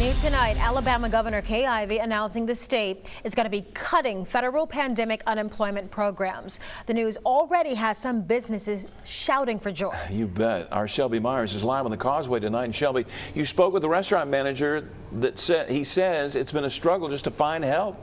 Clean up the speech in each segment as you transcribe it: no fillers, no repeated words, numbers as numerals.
New tonight, Alabama Governor Ivey announcing the state is going to be cutting federal pandemic unemployment programs. The news already has some businesses shouting for joy. You bet. Our Shelby Myers is live on the Causeway tonight. And Shelby, you spoke with the restaurant manager that says it's been a struggle just to find help.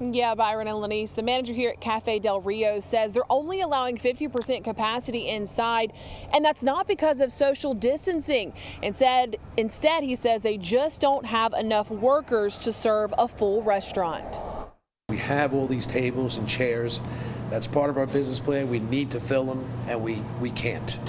Yeah, Byron and Lenise, the manager here at Cafe Del Rio says they're only allowing 50% capacity inside, and that's not because of social distancing. Instead, he says they just don't have enough workers to serve a full restaurant. We have all these tables and chairs. That's part of our business plan. We need to fill them, and we can't.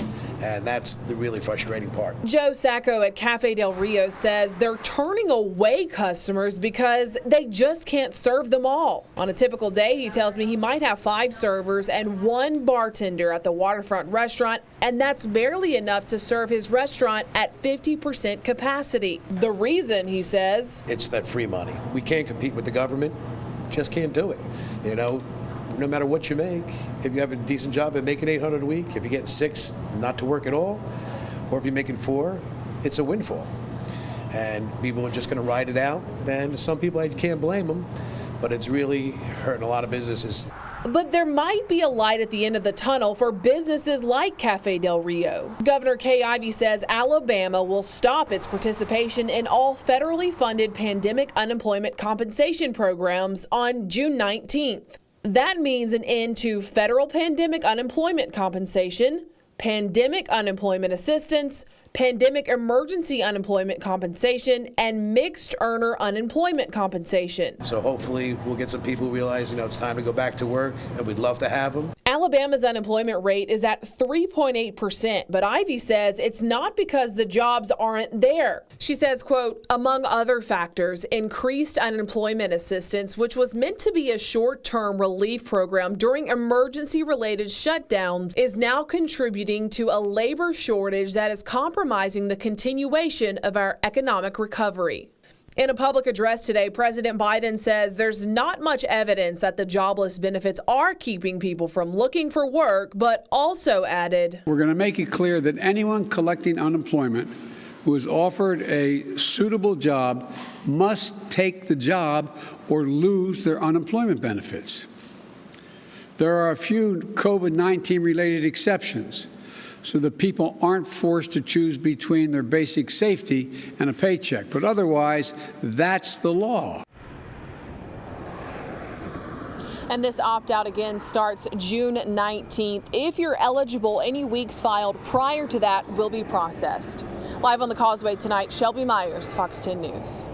And that's the really frustrating part. Joe Sacco at Cafe Del Rio says they're turning away customers because they just can't serve them all. On a typical day, he tells me he might have 5 servers and 1 bartender at the waterfront restaurant, and that's barely enough to serve his restaurant at 50% capacity. The reason, he says, it's that free money. We can't compete with the government. Just can't do it. You know, no matter what you make, if you have a decent job and making $800 a week, if you're getting 6 not to work at all, or if you're making 4, it's a windfall. And people are just going to ride it out. Then some people, I can't blame them, but it's really hurting a lot of businesses. But there might be a light at the end of the tunnel for businesses like Cafe Del Rio. Governor Ivey says Alabama will stop its participation in all federally funded pandemic unemployment compensation programs on June 19th. That means an end to federal pandemic unemployment compensation, pandemic unemployment assistance, pandemic emergency unemployment compensation, and mixed earner unemployment compensation. So hopefully we'll get some people who realize, it's time to go back to work, and we'd love to have them. Alabama's unemployment rate is at 3.8%, but Ivey says it's not because the jobs aren't there. She says, quote, among other factors, increased unemployment assistance, which was meant to be a short-term relief program during emergency-related shutdowns, is now contributing to a labor shortage that is compromising the continuation of our economic recovery. In a public address today, President Biden says there's not much evidence that the jobless benefits are keeping people from looking for work, but also added, we're going to make it clear that anyone collecting unemployment who is offered a suitable job must take the job or lose their unemployment benefits. There are a few COVID-19 related exceptions, so that people aren't forced to choose between their basic safety and a paycheck. But otherwise, that's the law. And this opt-out again starts June 19th. If you're eligible, any weeks filed prior to that will be processed. Live on the Causeway tonight, Shelby Myers, Fox 10 News.